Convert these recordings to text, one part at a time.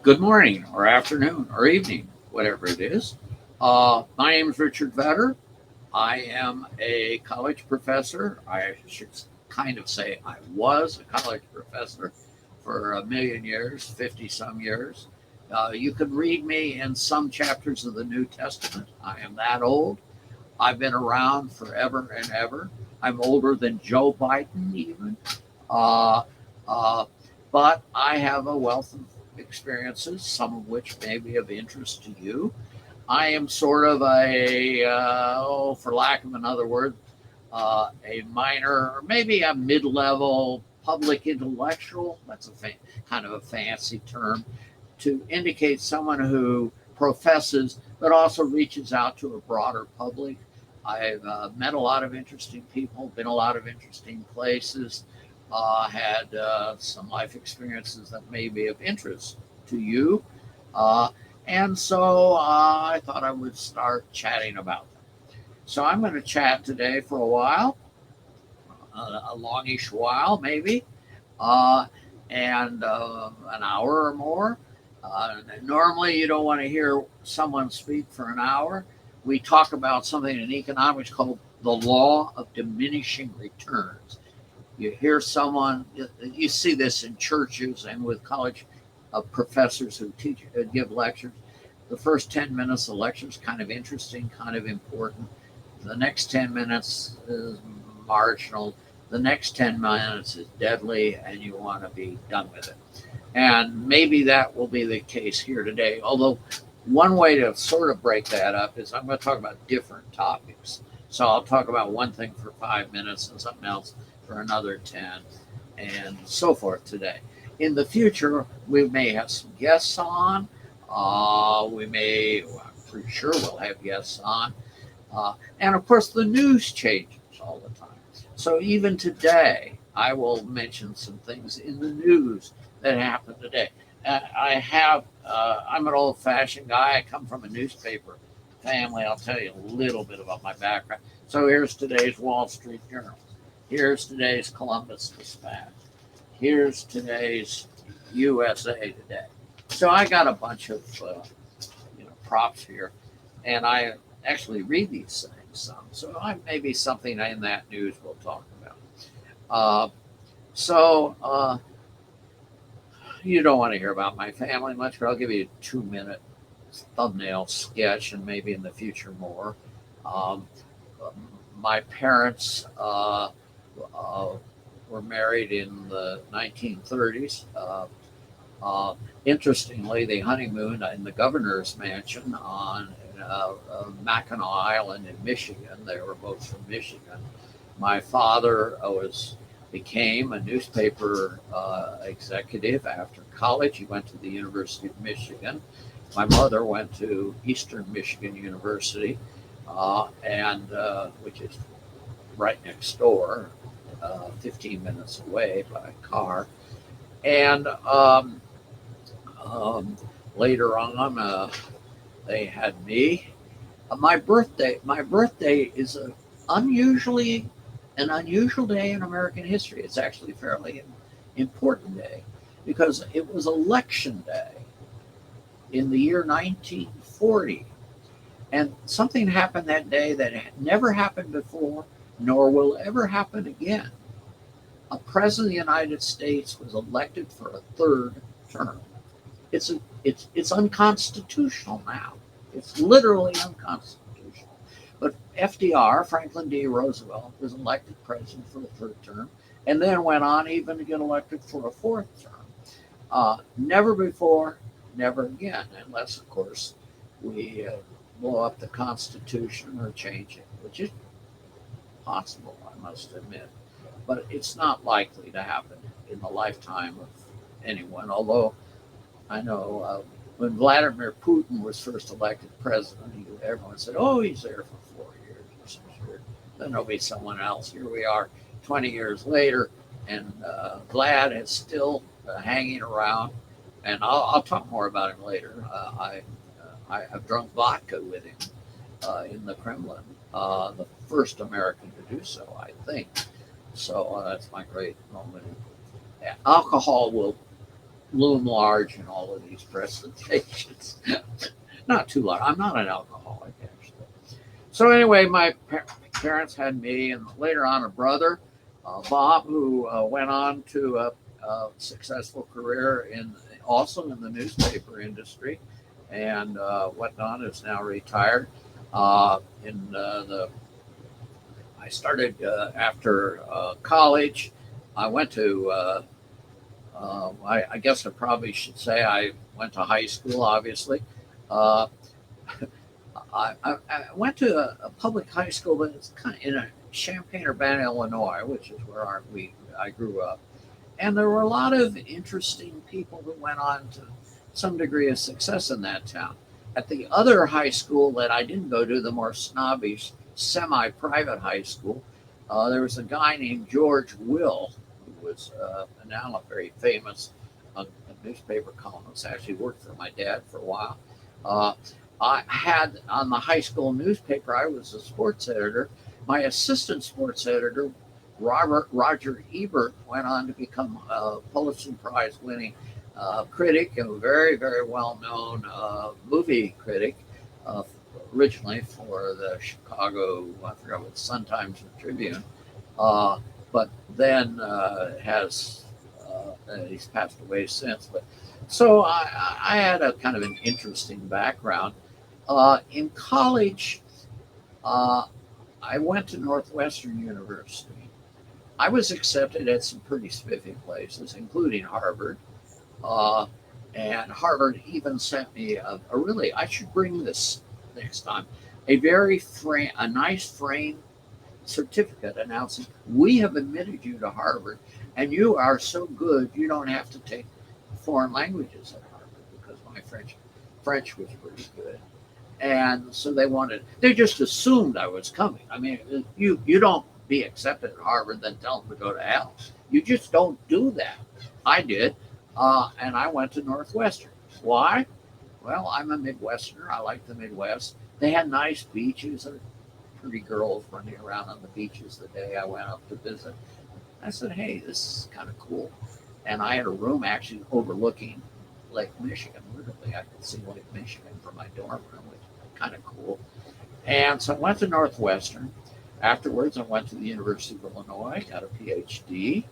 Good morning or afternoon or evening, whatever it is. My name is Richard Vetter. I am a college professor. I should kind of say I was a college professor for a million years, 50 some years. You can read me in some chapters of the New Testament. I am that old. I've been around forever and ever. I'm older than Joe Biden, even. Uh, uh, but I have a wealth of experiences, some of which may be of interest to you. I am sort of for lack of another word, a minor or maybe a mid level public intellectual. That's kind of a fancy term to indicate someone who professes but also reaches out to a broader public. I've met a lot of interesting people, been a lot of interesting places, had some life experiences that may be of interest to you. Uh, and so I thought I would start chatting about them. So I'm going to chat today for a while, a longish while maybe, uh, and an hour or more. Normally, you don't want to hear someone speak for an hour. We talk about something in economics called the law of diminishing returns. You hear someone, you see this in churches and with college professors who teach, give lectures. The first 10 minutes of the lecture is kind of interesting, kind of important. The next 10 minutes is marginal. The next 10 minutes is deadly, and you want to be done with it. And maybe that will be the case here today. Although, one way to sort of break that up is I'm going to talk about different topics. So I'll talk about one thing for 5 minutes and something else for another 10, and so forth today. In the future, we may have some guests on. I'm pretty sure we'll have guests on. And of course, the news changes all the time. So even today, I will mention some things in the news that happened today. I'm an old fashioned guy. I come from a newspaper family. I'll tell you a little bit about my background. So here's today's Wall Street Journal. Here's today's Columbus Dispatch. Here's today's USA Today. So I got a bunch of props here, and I actually read these things some. So maybe something in that news we'll talk about. Uh, so you don't want to hear about my family much, but I'll give you a 2 minute thumbnail sketch, and maybe in the future more. Um, my parents were married in the 1930s. Interestingly, they honeymooned in the governor's mansion on Mackinac Island in Michigan. They were both from Michigan. My father became a newspaper executive after college. He went to the University of Michigan. My mother went to Eastern Michigan University, which is right next door, 15 minutes away by car. And later on, they had me. My birthday is an unusual day in American history. It's actually a fairly important day because it was election day in the year 1940. And something happened that day that had never happened before, nor will ever happen again. A president of the United States was elected for a third term. It's unconstitutional now. It's literally unconstitutional. But FDR, Franklin D. Roosevelt, was elected president for the third term, and then went on even to get elected for a fourth term. Never before, never again, unless, of course, we blow up the Constitution or change it, which is possible, I must admit. But it's not likely to happen in the lifetime of anyone, although I know when Vladimir Putin was first elected president, everyone said, oh, he's there for 4 years or some sort. Then there'll be someone else. Here we are 20 years later, and Vlad is still hanging around. And I'll talk more about him later. I've drunk vodka with him in the Kremlin, the first American to do so, I think. So that's my great moment. Alcohol will loom large in all of these presentations. Not too large. I'm not an alcoholic, actually. So anyway, my parents had me, and later on a brother, Bob, who went on to a successful career also in the newspaper industry, and whatnot, is now retired. In the I started after college. I went to I guess I probably should say I went to high school, obviously. Uh, I went to a public high school, but it's kind of in a Champaign-Urbana, Illinois, which is where I grew up. And there were a lot of interesting people who went on to some degree of success in that town. At the other high school that I didn't go to, the more snobbish, semi-private high school, there was a guy named George Will, who was now a very famous newspaper columnist. Actually worked for my dad for a while. I had on the high school newspaper, I was a sports editor. My assistant sports editor, Roger Ebert, went on to become a Pulitzer Prize winning critic and a very, very well known movie critic, originally for the Chicago, I forgot what, Sun-Times or Tribune, but then he's passed away since. But so I had a kind of an interesting background. In college, I went to Northwestern University. I was accepted at some pretty spiffy places, including Harvard. And Harvard even sent me a really, I should bring this next time, a nice framed certificate announcing, we have admitted you to Harvard, and you are so good you don't have to take foreign languages at Harvard, because my French was pretty good. And so they just assumed I was coming. I mean, you don't be accepted at Harvard, then tell them to go to hell. You just don't do that. I did. And I went to Northwestern. Why? Well, I'm a Midwesterner. I like the Midwest. They had nice beaches and pretty girls running around on the beaches the day I went up to visit. I said, hey, this is kind of cool. And I had a room actually overlooking Lake Michigan. Literally, I could see Lake Michigan from my dorm room, which was kind of cool. And so I went to Northwestern. Afterwards, I went to the University of Illinois, got a PhD.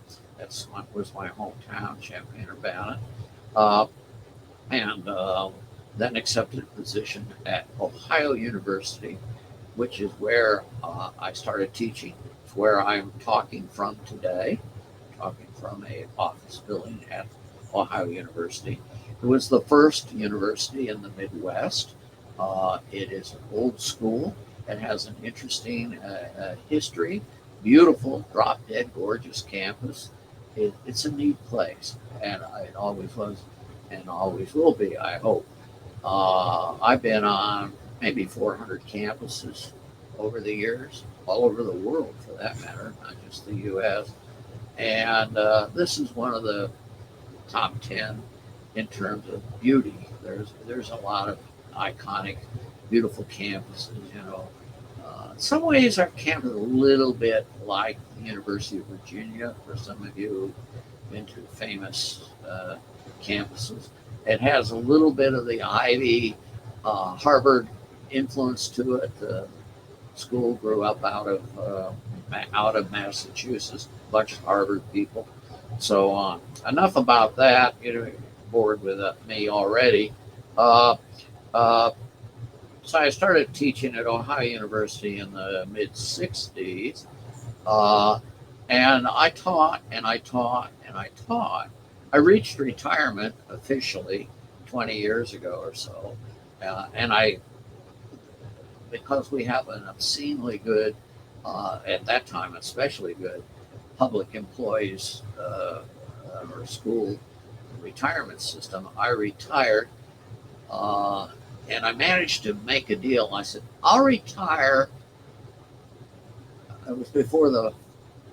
Was my hometown, Champaign-Urbana. And then accepted a position at Ohio University, which is where I started teaching. It's where I'm talking from today, talking from an office building at Ohio University. It was the first university in the Midwest. It is an old school. It has an interesting history, beautiful, drop-dead, gorgeous campus. It's a neat place, and it always was and always will be, I hope. I've been on maybe 400 campuses over the years, all over the world for that matter, not just the U.S. And this is one of the top 10 in terms of beauty. There's a lot of iconic, beautiful campuses, you know. In some ways, our campus is a little bit like the University of Virginia, for some of you who've been to famous campuses. It has a little bit of the Ivy, Harvard influence to it. The school grew up out of Massachusetts, a bunch of Harvard people. So enough about that. You're bored with me already. So I started teaching at Ohio University in the mid 60s. And I taught and I taught and I taught. I reached retirement officially 20 years ago or so. Because we have an obscenely good, at that time, especially good, public employees or school retirement system, I retired. And I managed to make a deal. I said, I'll retire. It was before the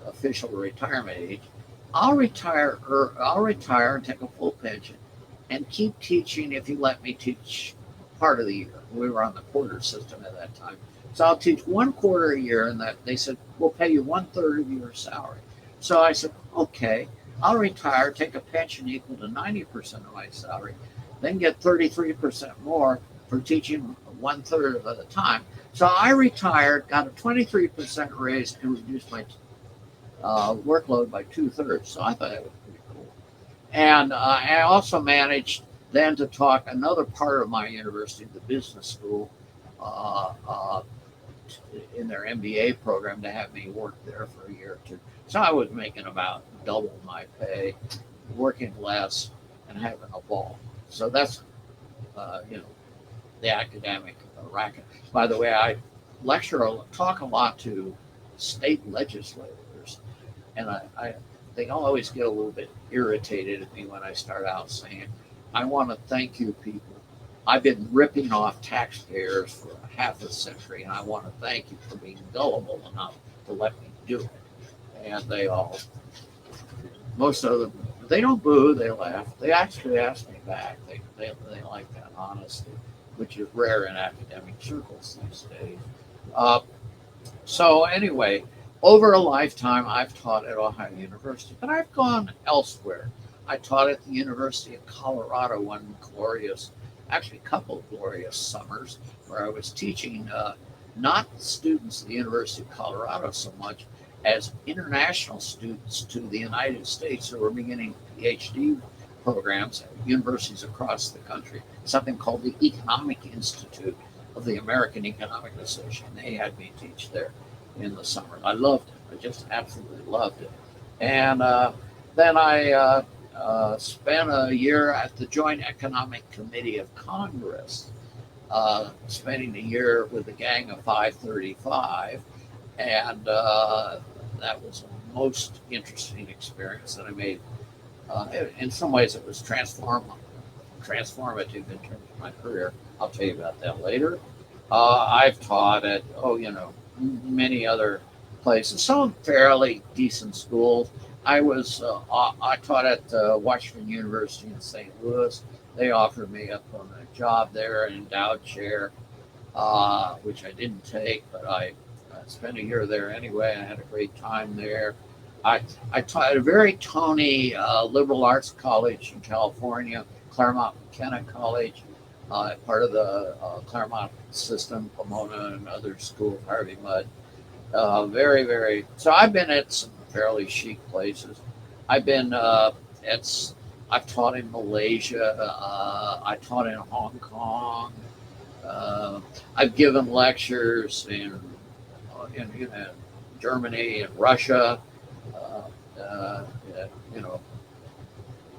official retirement age. I'll retire and take a full pension and keep teaching if you let me teach part of the year. We were on the quarter system at that time. So I'll teach 1 quarter a year, and that they said, we'll pay you 1/3 of your salary. So I said, okay. I'll retire, take a pension equal to 90% of my salary, then get 33% more for teaching one third of the time. So I retired, got a 23% raise, and reduced my workload by two-thirds. So I thought that was pretty cool. And I also managed then to talk another part of my university, the business school, uh, uh, in their MBA program, to have me work there for a year or two. So I was making about double my pay, working less, and having a ball. So that's, you know, the academic racket. By the way, I talk a lot to state legislators, and they always get a little bit irritated at me when I start out saying, I want to thank you people. I've been ripping off taxpayers for half a century, and I want to thank you for being gullible enough to let me do it. And they all, most of them, they don't boo, they laugh. They actually ask me back. They like that honesty, which is rare in academic circles these days. Uh, so anyway, over a lifetime, I've taught at Ohio University, but I've gone elsewhere. I taught at the University of Colorado one glorious, actually a couple of glorious summers, where I was teaching not students at the University of Colorado so much as international students to the United States who were beginning PhD programs at universities across the country, something called the Economic Institute of the American Economic Association. They had me teach there in the summer. I loved it. I just absolutely loved it. And then I spent a year at the Joint Economic Committee of Congress, spending a year with a gang of 535. And that was a most interesting experience that I made. In some ways, it was transformative in terms of my career. I'll tell you about that later. I've taught at, many other places, some fairly decent schools. I taught at Washington University in St. Louis. They offered me up on a job there, an endowed chair, which I didn't take, but I spent a year there anyway. I had a great time there. I taught at a very Tony liberal arts college in California, Claremont McKenna College, part of the Claremont system, Pomona and other schools, Harvey Mudd. Very, very. So I've been at some fairly chic places. I've been I've taught in Malaysia. I taught in Hong Kong. I've given lectures in Germany and Russia. Uh, you know,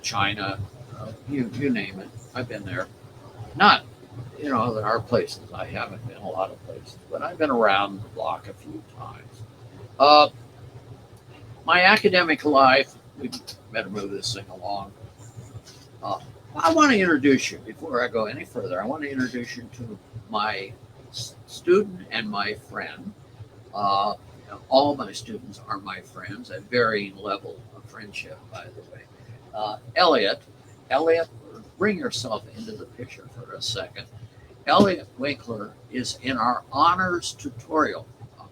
China. You name it. I've been there. Not, there are places I haven't been, a lot of places, but I've been around the block a few times. Uh, my academic life, we better move this thing along. Uh, I want to introduce you, before I go any further, I want to introduce you to my student and my friend. Uh, all my students are my friends at varying level of friendship, by the way. Elliot, bring yourself into the picture for a second. Elliot Winkler is in our honors tutorial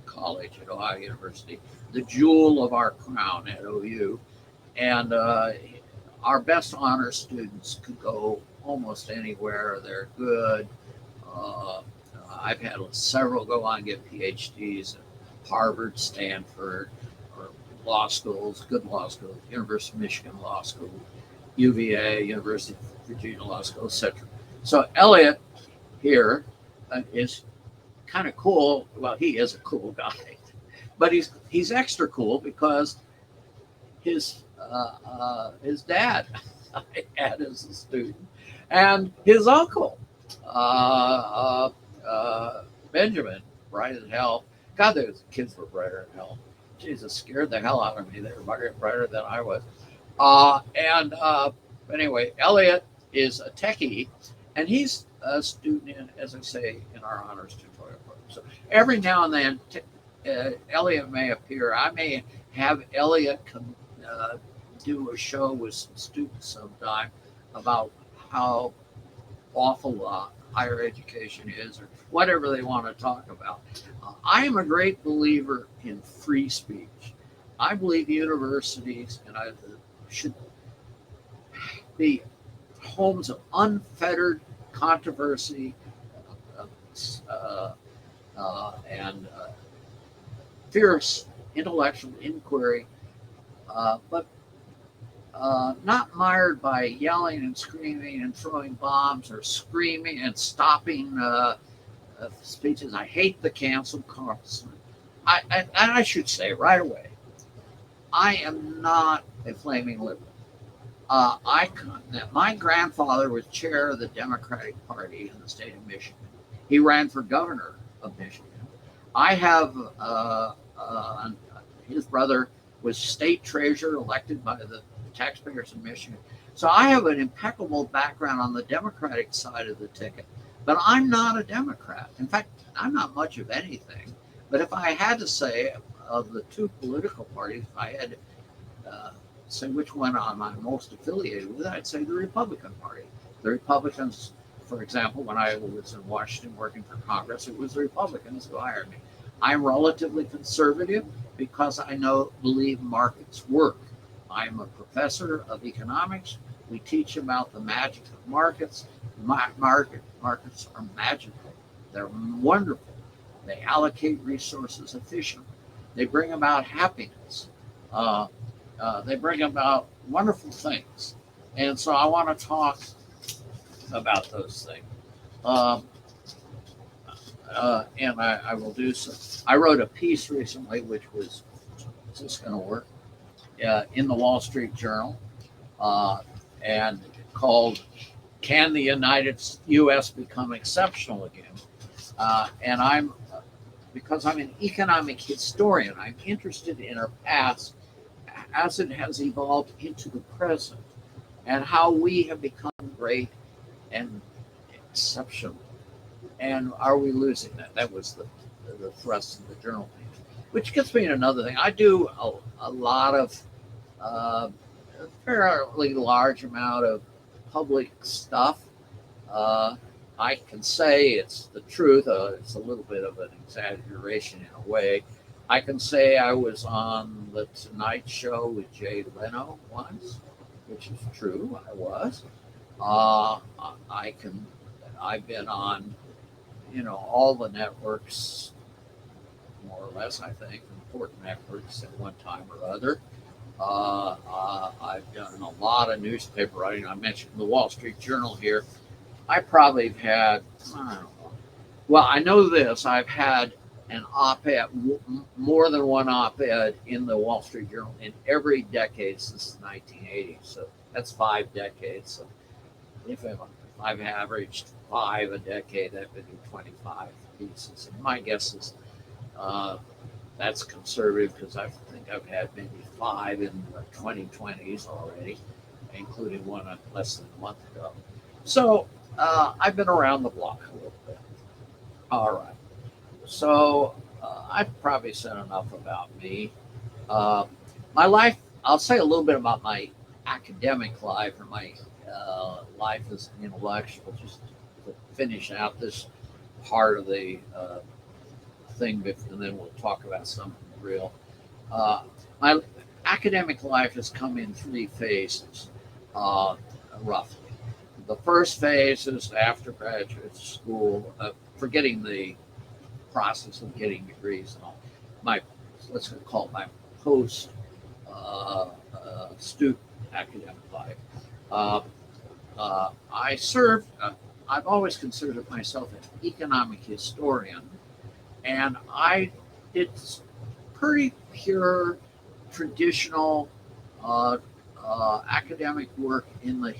college at Ohio University, the jewel of our crown at OU. And our best honor students could go almost anywhere. They're good. Uh, I've had several go on and get PhDs at Harvard, Stanford, or law schools, good law schools, University of Michigan Law School, UVA, University of Virginia Law School, etc. So Elliot here is kind of cool. Well, he is a cool guy, but he's extra cool because his dad I had as a student, and his uncle Benjamin, bright as hell. God, those kids were brighter than hell. Jesus, scared the hell out of me. They were brighter than I was. And anyway, Elliot is a techie, and he's a student in, as I say, in our honors tutorial program. So every now and then, Elliot may appear. I may have Elliot come do a show with some students sometime about how awful higher education is, or whatever they want to talk about. I am a great believer in free speech. I believe universities, and should be homes of unfettered controversy and fierce intellectual inquiry, but not mired by yelling and screaming and throwing bombs or screaming and stopping speeches. I hate the cancel culture. I should say right away, I am not a flaming liberal. My grandfather was chair of the Democratic Party in the state of Michigan. He ran for governor of Michigan. I have his brother was state treasurer elected by the taxpayers in Michigan. So I have an impeccable background on the Democratic side of the ticket, but I'm not a Democrat. In fact, I'm not much of anything. But if I had to say of the two political parties, if I had to say which one am I most affiliated with, I'd say the Republican Party. The Republicans, for example, when I was in Washington working for Congress, it was the Republicans who hired me. I'm relatively conservative because I believe markets work. I'm a professor of economics. We teach about the magic of markets. Markets are magical. They're wonderful. They allocate resources efficiently. They bring about happiness. They bring about wonderful things. And so I want to talk about those things. And I will do so. I wrote a piece recently, which was, is this going to work? In the Wall Street Journal, and called "Can the U.S. Become Exceptional Again?" And because I'm an economic historian, I'm interested in our past as it has evolved into the present, and how we have become great and exceptional. And are we losing that? That was the thrust of the journal page. Which gets me to another thing. I do a lot of a fairly large amount of public stuff. I can say it's the truth. It's a little bit of an exaggeration in a way. I can say I was on the Tonight Show with Jay Leno once, which is true. I was. I've been on, all the networks, more or less, I think, important networks at one time or other. I've done a lot of newspaper writing. I mentioned the Wall Street Journal here. I probably have had, I don't know. Well, I know this. I've had an op-ed, more than one op-ed in the Wall Street Journal in every decade since the 1980s. So that's 5 decades. So if I've averaged 5 a decade, that would be 25 pieces. And my guess is that's conservative because I think I've had maybe 5 in the 2020s already, including one less than a month ago. So I've been around the block a little bit. All right. So I've probably said enough about me. My life, I'll say a little bit about my academic life or my life as an intellectual, just to finish out this part of the thing, and then we'll talk about something real. My academic life has come in 3 phases, roughly. The first phase is after graduate school, forgetting the process of getting degrees and all. Let's call it my post student academic life. I served. I've always considered myself an economic historian, and I did pretty pure, traditional academic work in the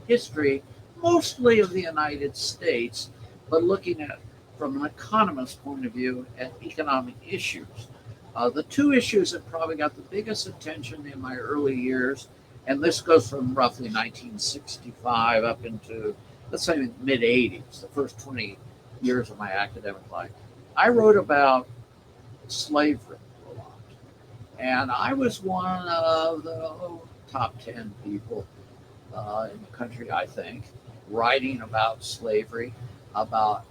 history, mostly of the United States, but looking at, from an economist's point of view, at economic issues. The 2 issues that probably got the biggest attention in my early years, and this goes from roughly 1965 up into, let's say, mid 80s, the first 20 years of my academic life. I wrote about slavery a lot. And I was one of the top 10 people in the country, I think, writing about slavery, about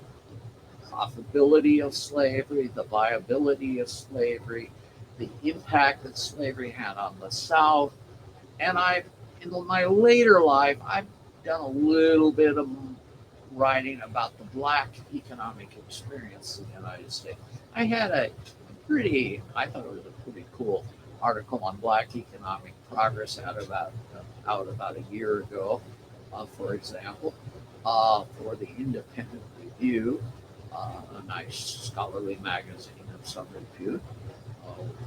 profitability of slavery, the viability of slavery, the impact that slavery had on the South, And in my later life, I've done a little bit of writing about the black economic experience in the United States. I had I thought it was a pretty cool article on black economic progress out about a year ago, for example, for the Independent Review, a nice scholarly magazine of some repute,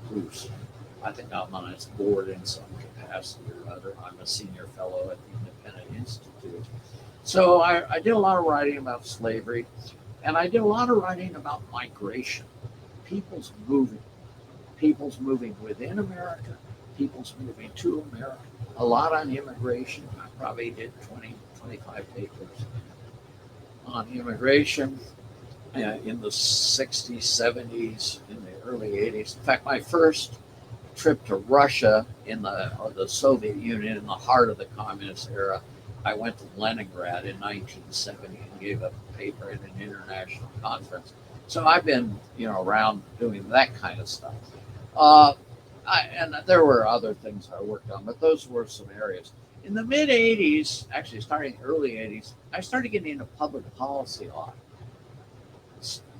who's I think I'm on its board in some capacity or other. I'm a senior fellow at the Independent Institute. So I did a lot of writing about slavery, and I did a lot of writing about migration, people's moving, people's moving within America, people's moving to America, a lot on immigration. I probably did 20, 25 papers on immigration in the 60s, 70s, in the early 80s. In fact, my first trip to Russia the Soviet Union in the heart of the communist era, I went to Leningrad in 1970 and gave a paper at an international conference. So I've been, around doing that kind of stuff. Uh, and there were other things I worked on, but those were some areas. In the mid 80s, actually starting in the early 80s, I started getting into public policy law.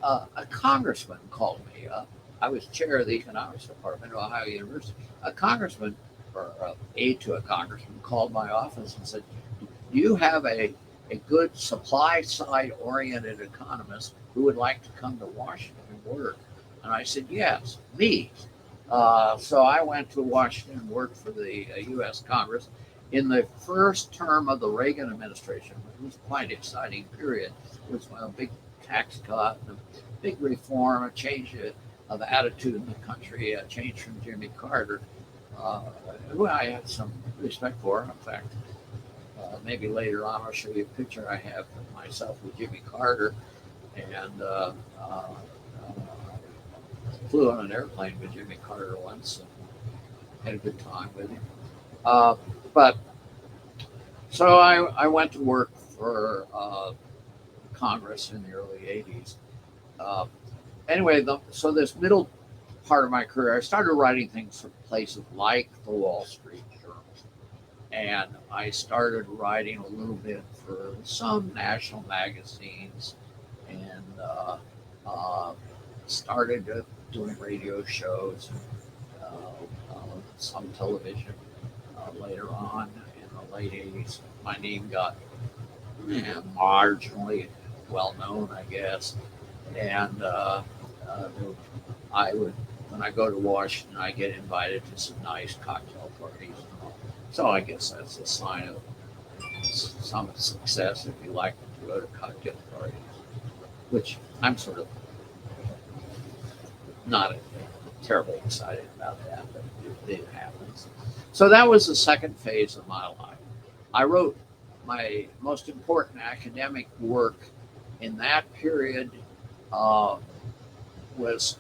A congressman called me up. I was chair of the economics department at Ohio University. A congressman, or aide to a congressman, called my office and said, "Do you have a good supply side oriented economist who would like to come to Washington and work?" And I said, "Yes, me." So I went to Washington and worked for the U.S. Congress in the first term of the Reagan administration. It was quite an exciting period. It was a big tax cut, a big reform, a change of attitude in the country, a change from Jimmy Carter, who I had some respect for. In fact, maybe later on I'll show you a picture I have of myself with Jimmy Carter, and flew on an airplane with Jimmy Carter once and had a good time with him. But so I went to work for Congress in the early 80s. Uh, anyway, so this middle part of my career, I started writing things for places like the Wall Street Journal. And I started writing a little bit for some national magazines and started doing radio shows, uh, some television later on in the late 80s. My name got marginally well known, I guess. And I would, when I go to Washington, I get invited to some nice cocktail parties and all. So I guess that's a sign of some success if you like to go to cocktail parties, which I'm sort of not terribly excited about that, but it happens. So that was the second phase of my life. I wrote my most important academic work in that period uh, was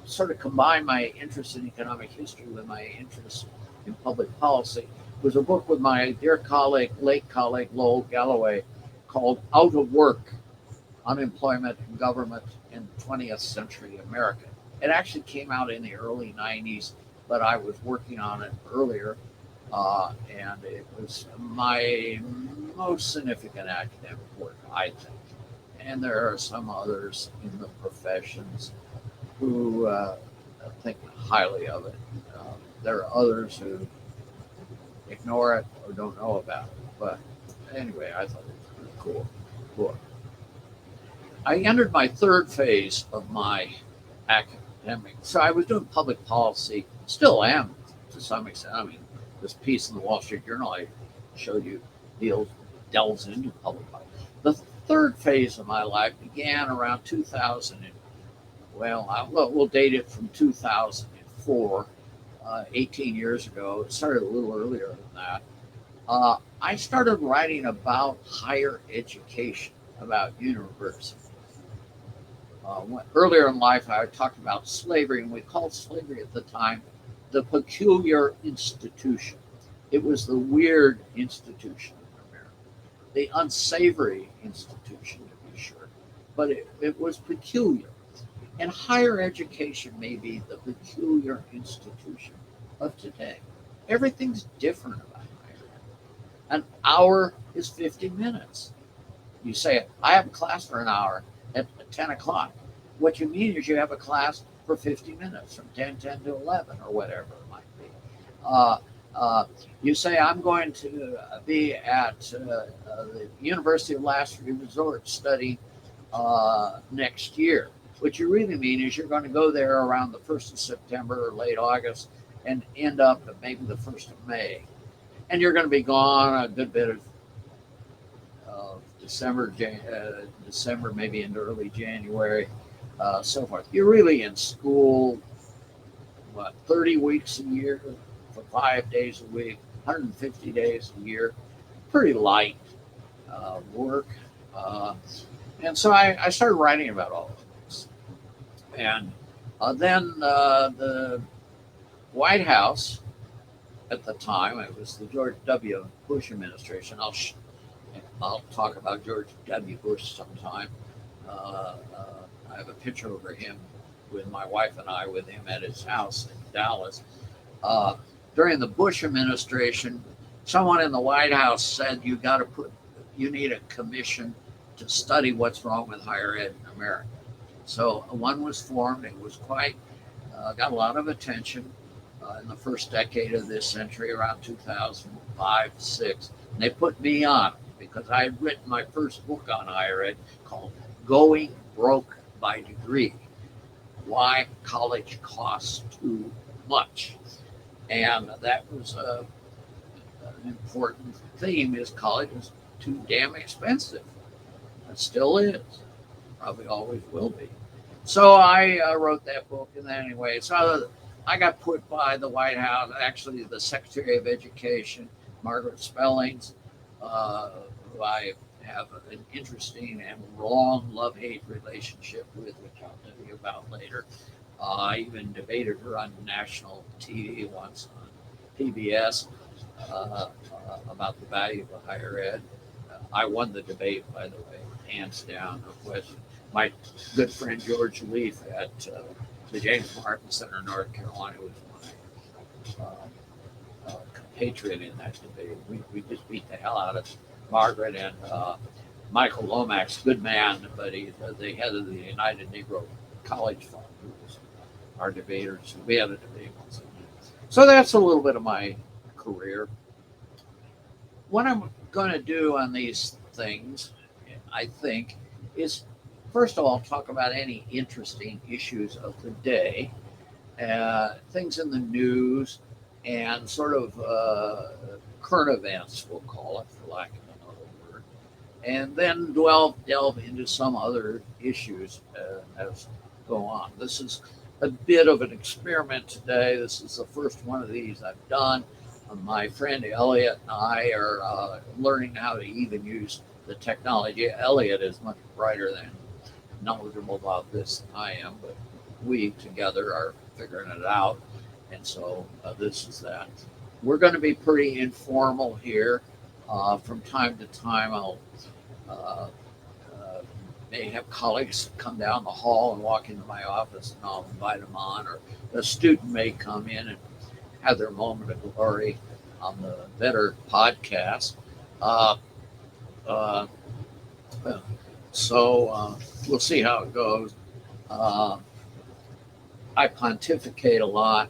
sort of combined my interest in economic history with my interest in public policy. It was a book with my dear colleague, late colleague Lowell Galloway, called Out of Work, Unemployment and Government in 20th Century America. It actually came out in the early 90s, but I was working on it earlier, and it was my most significant academic work, I think. And there are some others in the professions who think highly of it. There are others who ignore it or don't know about it. But anyway, I thought it was a pretty cool book. I entered my third phase of my academic. So I was doing public policy, still am to some extent. I mean, this piece in the Wall Street Journal I showed you delves into public policy. The third phase of my life began around 2000. We'll date it from 2004, 18 years ago. It started a little earlier than that. I started writing about higher education, about universities. Earlier in life, I talked about slavery, and we called slavery at the time the peculiar institution. It was the weird institution in America, the unsavory institution, to be sure, but it was peculiar. And higher education may be the peculiar institution of today. Everything's different about An hour is 50 minutes. You say, I have a class for an hour at 10 o'clock. What you mean is you have a class for 50 minutes from 10 to 11 or whatever it might be. Uh, you say, I'm going to be at the University of Last Resort studying next year. What you really mean is you're going to go there around the 1st of September or late August and end up at maybe the 1st of May. And you're going to be gone a good bit of December, maybe into early January, so forth. You're really in school, 30 weeks a year for 5 days a week, 150 days a year. Pretty light work. And so I started writing about all of this. And then the White House at the time, it was the George W. Bush administration. I'll talk about George W. Bush sometime. I have a picture over him with my wife and I with him at his house in Dallas. During the Bush administration, someone in the White House said you need a commission to study what's wrong with higher ed in America. So one was formed. It was got a lot of attention in the first decade of this century, around 2005, 6. And they put me on because I had written my first book on higher ed called Going Broke by Degree, Why College Costs Too Much. And that was an important theme, is college is too damn expensive. It still is. Probably always will be. So I wrote that book, and then anyway, so I got put by the White House, actually the Secretary of Education, Margaret Spellings, who I have an interesting and long love-hate relationship with, which I'll tell you about later. I even debated her on national TV once on PBS about the value of higher ed. I won the debate, by the way, hands down, no question. My good friend George Leaf at the James Martin Center in North Carolina was my compatriot in that debate. We just beat the hell out of Margaret, and Michael Lomax, good man, but he's the head of the United Negro College Fund, who was our debater. So we had a debate once a year. So that's a little bit of my career. What I'm going to do on these things, I think, is first of all talk about any interesting issues of the day, things in the news, and sort of current events, we'll call it, for lack of another word, and then delve into some other issues as go on. This is a bit of an experiment today. This is the first one of these I've done. My friend Elliot and I are learning how to even use the technology. Elliot is much brighter than knowledgeable about this than I am, but we together are figuring it out. And so this is that. We're going to be pretty informal here. From time to time, I'll may have colleagues come down the hall and walk into my office, and I'll invite them on, or a student may come in and have their moment of glory on the Better podcast. So we'll see how it goes. I pontificate a lot,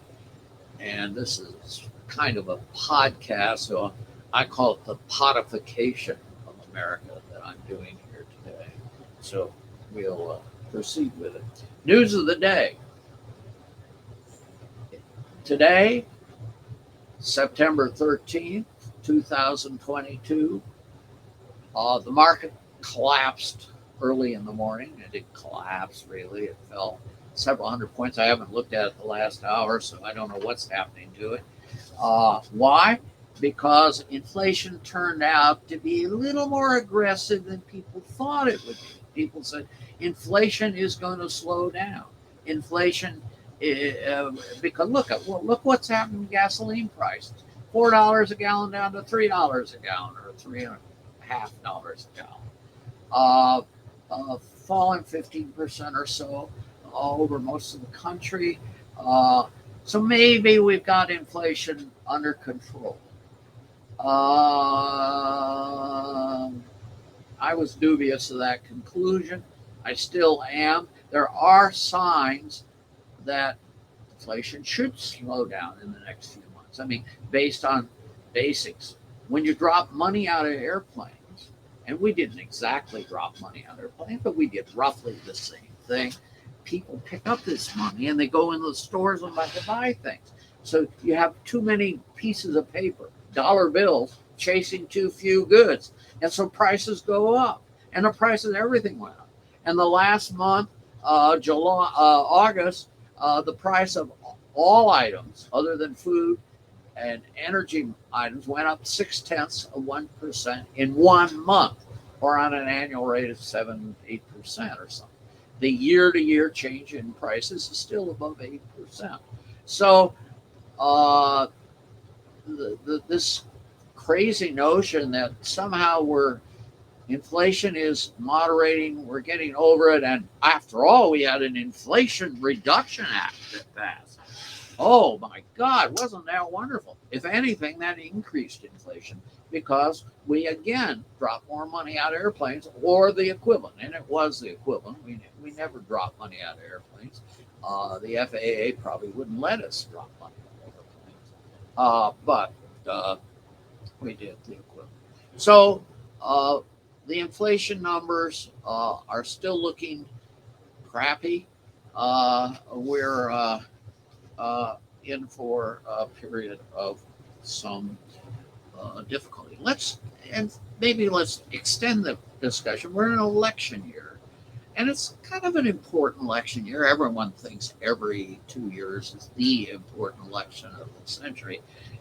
and this is kind of a podcast, so I call it the podification of America that I'm doing here today. So we'll proceed with it. News of the day. Today, September 13th, 2022, the market collapsed early in the morning. It didn't collapse, really. It fell several hundred points. I haven't looked at it the last hour, so I don't know what's happening to it. Why? Because inflation turned out to be a little more aggressive than people thought it would be. People said inflation is going to slow down. Inflation, because look what's happened to gasoline prices. $4 a gallon down to $3 a gallon, or $3.50 a gallon. Falling 15% or so over most of the country. So maybe we've got inflation under control. I was dubious of that conclusion. I still am. There are signs that inflation should slow down in the next few months. I mean, based on basics. When you drop money out of airplanes, and we didn't exactly drop money out of airplanes, but we did roughly the same thing. People pick up this money and they go into the stores and buy things. So you have too many pieces of paper, dollar bills, chasing too few goods. And so prices go up. And the price of everything went up. And the last month, August, the price of all items other than food and energy items went up 0.6% in 1 month, or on an annual rate of 7-8% or something. The year-to-year change in prices is still above 8%. So uh, this crazy notion that somehow inflation is moderating, we're getting over it, and after all, we had an Inflation Reduction Act that passed. Oh my God, wasn't that wonderful? If anything, that increased inflation because we again dropped more money out of airplanes, or the equivalent, and it was the equivalent. We never dropped money out of airplanes. The FAA probably wouldn't let us drop money out of airplanes, but we did the equivalent. So the inflation numbers are still looking crappy. We're in for a period of some difficulty. Maybe let's extend the discussion. We're in an election year, and it's kind of an important election year. Everyone thinks every 2 years is the important election of the century,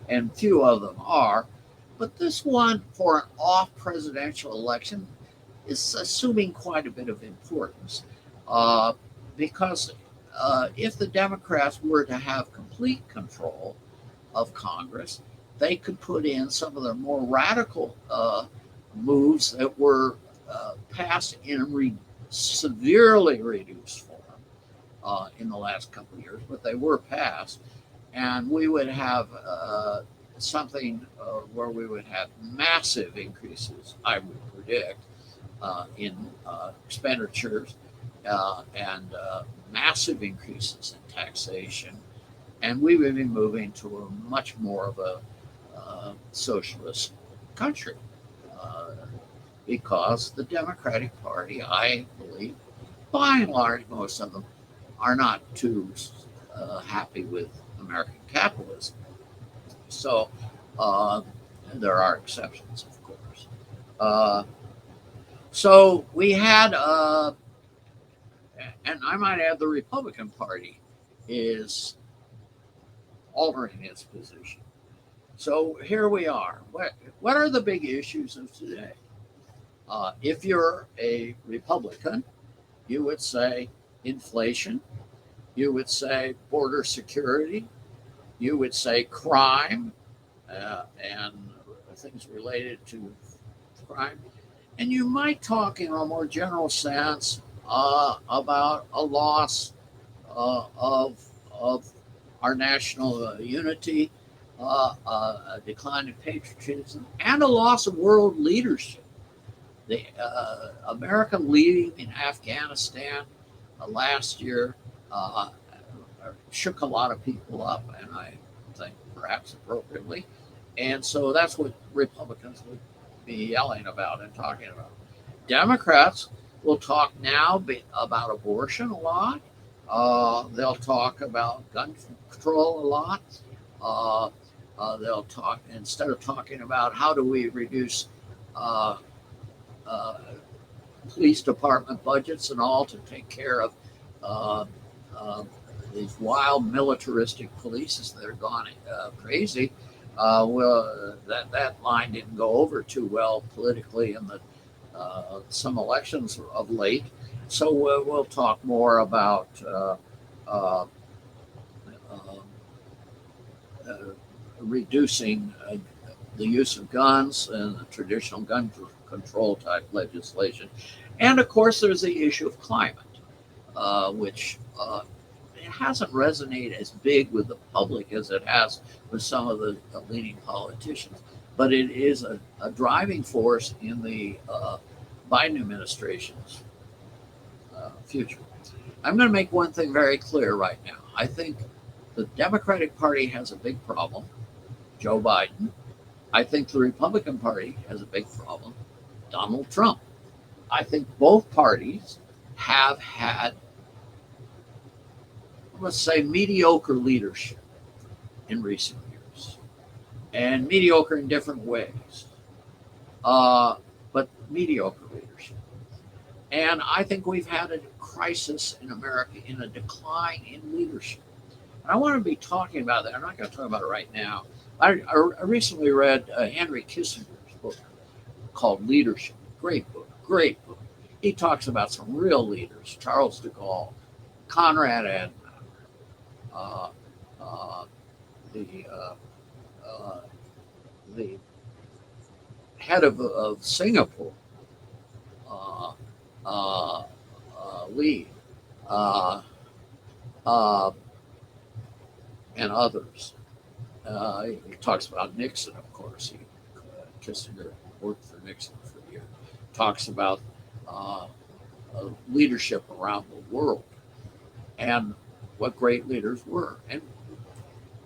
and few of them are. But this one, for an off presidential election, is assuming quite a bit of importance uh, because if the Democrats were to have complete control of Congress, they could put in some of the more radical moves that were passed in severely reduced form in the last couple of years, but they were passed, and we would have something where we would have massive increases, I would predict, in expenditures and massive increases in taxation, and we would be moving to a much more of a socialist country because the Democratic Party, I believe, by and large, most of them are not too happy with American capitalism. So uh, there are exceptions, of course. Uh, so we had, and I might add, the Republican Party is altering its position. So here we are. What are the big issues of today? If you're a Republican, you would say inflation, you would say border security, you would say crime and things related to crime. And you might talk in a more general sense about a loss of our national unity, a decline in patriotism, and a loss of world leadership. The America leading in Afghanistan last year shook a lot of people up, and I think perhaps appropriately. And so that's what Republicans would be yelling about and talking about. Democrats will talk now about abortion a lot. They'll talk about gun control a lot. Uh, they'll talk, instead of talking about how do we reduce uh, uh, police department budgets and all to take care of uh, uh, these wild militaristic polices that are gone crazy. Well, that line didn't go over too well politically in the some elections of late. So we'll talk more about uh, uh, reducing the use of guns and the traditional gun control type legislation. And of course, there's the issue of climate, which it hasn't resonated as big with the public as it has with some of the leading politicians. but it is a driving force in the Biden administration's future. I'm going to make one thing very clear right now. I think the Democratic Party has a big problem, Joe Biden. I think the Republican Party has a big problem, Donald Trump. I think both parties have had, let's say, mediocre leadership in recent years, and mediocre in different ways, but mediocre leadership. And I think we've had a crisis in America in a decline in leadership. And I want to be talking about that. I'm not going to talk about it right now. I recently read Henry Kissinger's book called Leadership. Great book, great book. He talks about some real leaders: Charles de Gaulle, Konrad Adenauer, the head of Singapore, Lee, and others. He talks about Nixon, of course. Kissinger worked for Nixon for a year. Talks about leadership around the world and what great leaders were.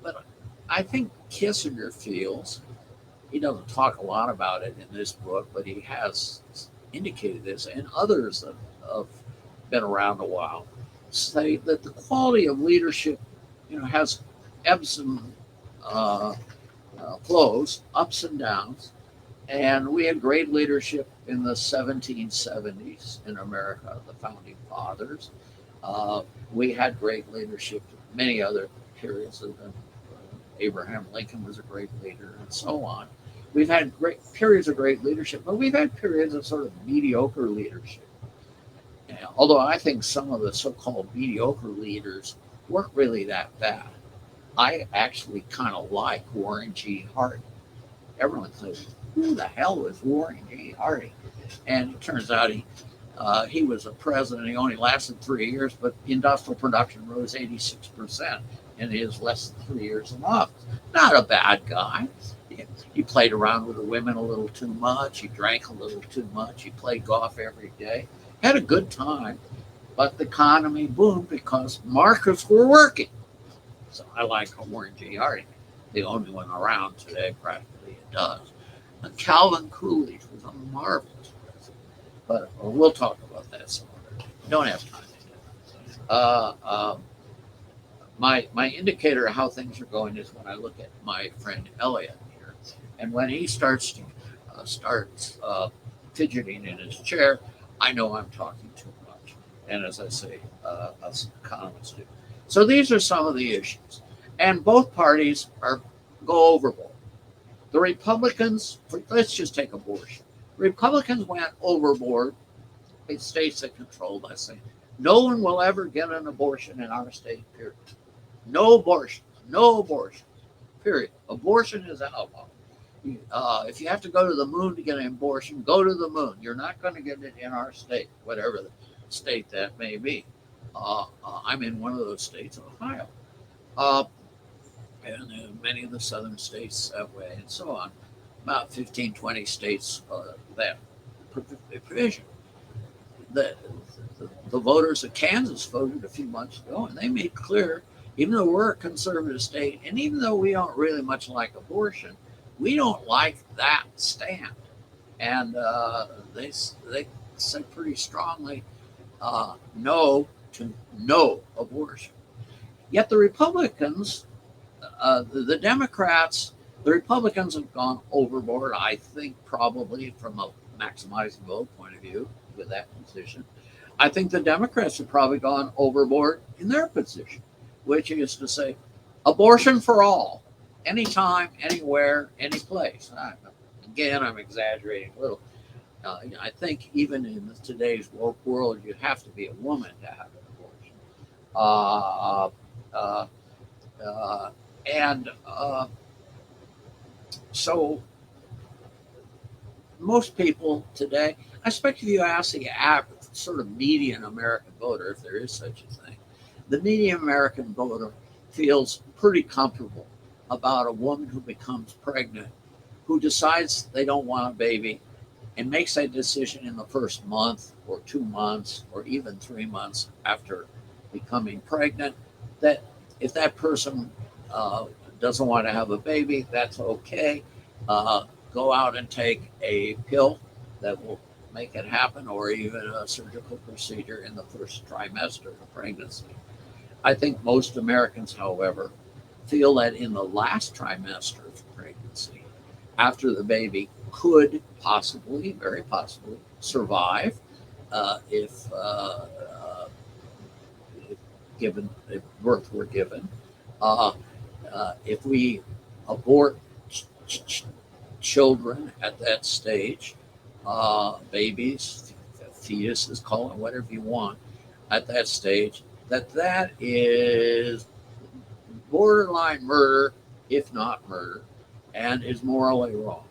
But I think Kissinger feels, he doesn't talk a lot about it in this book, but he has indicated this, and others that have been around a while say that the quality of leadership, has ebbs and flows, ups and downs. And we had great leadership in the 1770s in America, the founding fathers. We had great leadership in many other periods. Abraham Lincoln was a great leader, and so on. We've had great periods of great leadership, but we've had periods of sort of mediocre leadership. Although I think some of the so-called mediocre leaders weren't really that bad. I actually kind of like Warren G. Harding. Everyone says, who the hell was Warren G. Harding? And it turns out he was a president. He only lasted 3 years, but industrial production rose 86% in his less than 3 years in office. Not a bad guy. He played around with the women a little too much. He drank a little too much. He played golf every day. Had a good time, but the economy boomed because markets were working. So I like Warren G. Harding, the only one around today, practically it does. And Calvin Coolidge was a marvelous president, but we'll talk about that some other day. Don't have time to do that. My indicator of how things are going is when I look at my friend Elliot here, and when he starts fidgeting in his chair, I know I'm talking too much. And as I say, us economists do. So these are some of the issues. And both parties go overboard. The Republicans, let's just take abortion. Republicans went overboard in states that control by saying, no one will ever get an abortion in our state, period. No abortions, period. Abortion is outlawed. If you have to go to the moon to get an abortion, go to the moon. You're not going to get it in our state, whatever the state that may be. I'm in one of those states, Ohio, and many of the southern states that way, and so on. About 15, 20 states that provision. The voters of Kansas voted a few months ago, and they made clear, even though we're a conservative state, and even though we don't really much like abortion, we don't like that stand. And they said pretty strongly no to no abortion. Yet the Republicans, the Democrats, the Republicans have gone overboard, I think, probably from a maximizing vote point of view with that position. I think the Democrats have probably gone overboard in their position, which is to say abortion for all, anytime, anywhere, any place. Again, I'm exaggerating a little. I think even in today's woke world, you have to be a woman to have an abortion. So most people today, I expect if you ask the average sort of median American voter, if there is such a thing, the median American voter feels pretty comfortable about a woman who becomes pregnant who decides they don't want a baby and makes that decision in the first month or 2 months or even 3 months after becoming pregnant, that if that person doesn't want to have a baby, that's okay. Go out and take a pill that will make it happen, or even a surgical procedure in the first trimester of pregnancy. I think most Americans, however, feel that in the last trimester of pregnancy, after the baby could possibly, very possibly, survive if given, if birth were given, uh, if we abort children at that stage, babies, fetuses, call it whatever you want, at that stage, that is borderline murder, if not murder, and is morally wrong.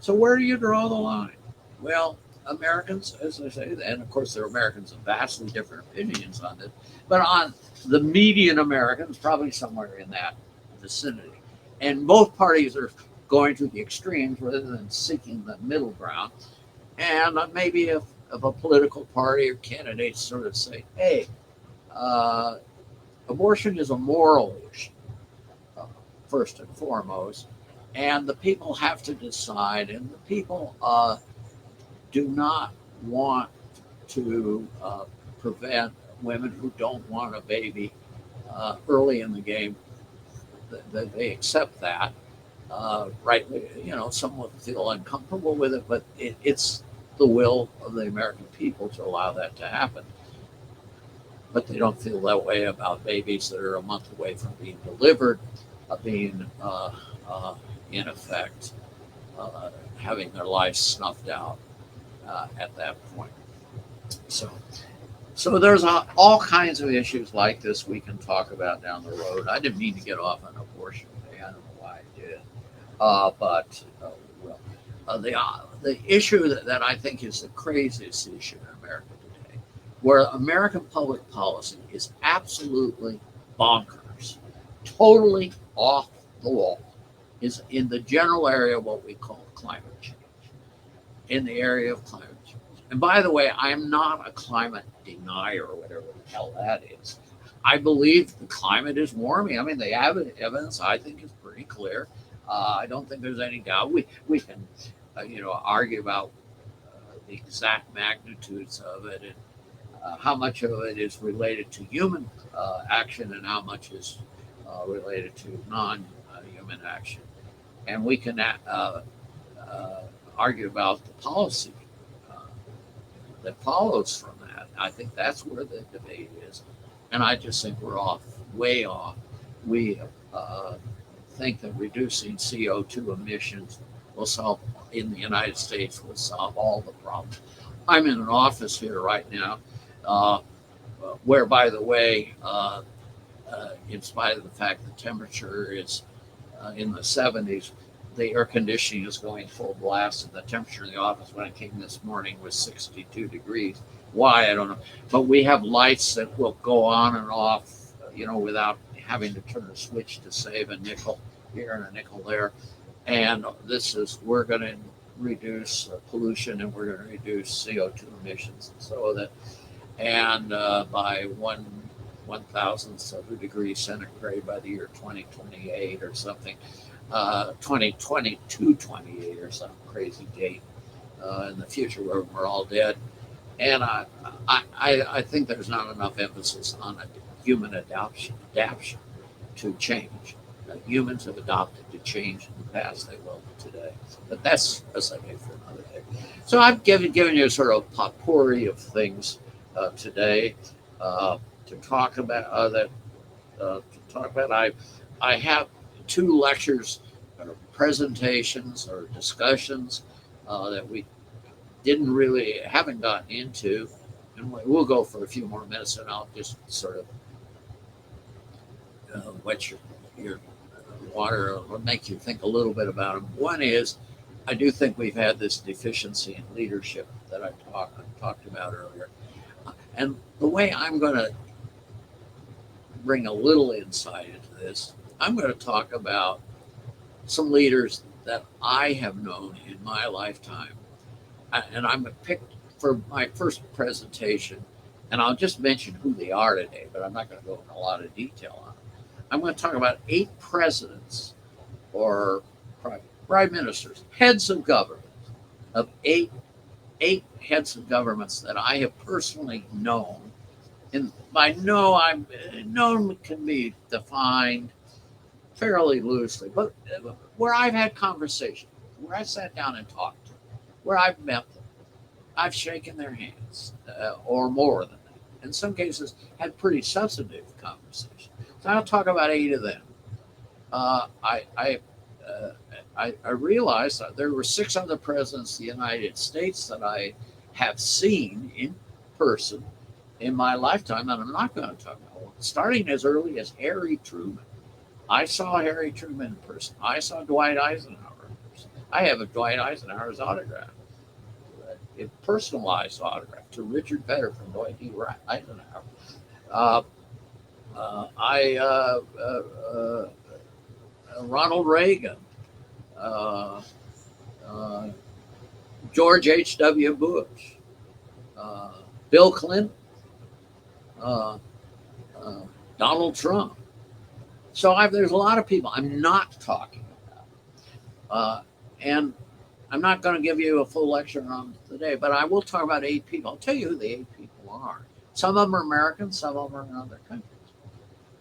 So where do you draw the line? Well, Americans, as I say, and of course there are Americans of vastly different opinions on this, but on the median Americans, probably somewhere in that vicinity. And both parties are going to the extremes rather than seeking the middle ground. And maybe if a political party or candidates sort of say, hey, uh, abortion is a moral issue, uh, first and foremost, and the people have to decide, and the people do not want to prevent women who don't want a baby early in the game. They accept that. Rightly, some will feel uncomfortable with it, but it's the will of the American people to allow that to happen. But they don't feel that way about babies that are a month away from being delivered, being in effect having their lives snuffed out at that point. So, so there's all kinds of issues like this we can talk about down the road. I didn't mean to get off on abortion today. I don't know why I did, but well, the issue that I think is the craziest issue in America today, where American public policy is absolutely bonkers, totally off the wall, is in the general area of what we call climate change. In the area of climate change. And by the way, I'm not a climate denier or whatever the hell that is. I believe the climate is warming. I mean, the evidence I think is pretty clear. I don't think there's any doubt. We can, argue about the exact magnitudes of it and how much of it is related to human action and how much is related to non-human action. And we can argue about the policy uh, that follows from that. I think that's where the debate is. And I just think we're off, way off. We think that reducing CO2 emissions will solve, in the United States, will solve all the problems. I'm in an office here right now uh, where, by the way, in spite of the fact the temperature is in the 70s, the air conditioning is going full blast, and the temperature in the office when I came this morning was 62 degrees. Why, I don't know. But we have lights that will go on and off, without having to turn a switch to save a nickel here and a nickel there. And we're going to reduce pollution, and we're going to reduce CO2 emissions and so that. And by 1,000th of a degree centigrade by the year 2028 or something. 2022, 28 or some crazy date in the future where we're all dead. And I think there's not enough emphasis on a human adaptation to change. Humans have adopted to change in the past, they will today. But that's a subject for another day. So I've given you sort of a potpourri of things today to talk about I have two lectures or presentations or discussions that we haven't gotten into, and we'll go for a few more minutes, and I'll just sort of wet your water or make you think a little bit about them. One is, I do think we've had this deficiency in leadership that I talked about earlier, and the way I'm going to bring a little insight into this, I'm going to talk about some leaders that I have known in my lifetime, and I'm picked for my first presentation, and I'll just mention who they are today, but I'm not going to go into a lot of detail on it. I'm going to talk about 8 presidents or prime ministers, heads of government, of eight heads of governments that I have personally known. And by know, I'm known can be defined fairly loosely, but where I've had conversation, where I sat down and talked to them, where I've met them, I've shaken their hands, or more than that. In some cases, had pretty substantive conversation. So I'll talk about 8 of them. Uh, I, I, I realized that there were 6 other presidents of the United States that I have seen in person in my lifetime that I'm not going to talk about. Starting as early as Harry Truman. I saw Harry Truman in person. I saw Dwight Eisenhower in person. I have a Dwight Eisenhower's autograph, a personalized autograph to Richard Vedder from Dwight D. Eisenhower. Uh, Ronald Reagan, uh, uh, George H.W. Bush, uh, Bill Clinton, uh, uh, Donald Trump. So there's a lot of people I'm not talking about. And I'm not going to give you a full lecture on them today, but I will talk about 8 people. I'll tell you who the 8 people are. Some of them are Americans, some of them are in other countries.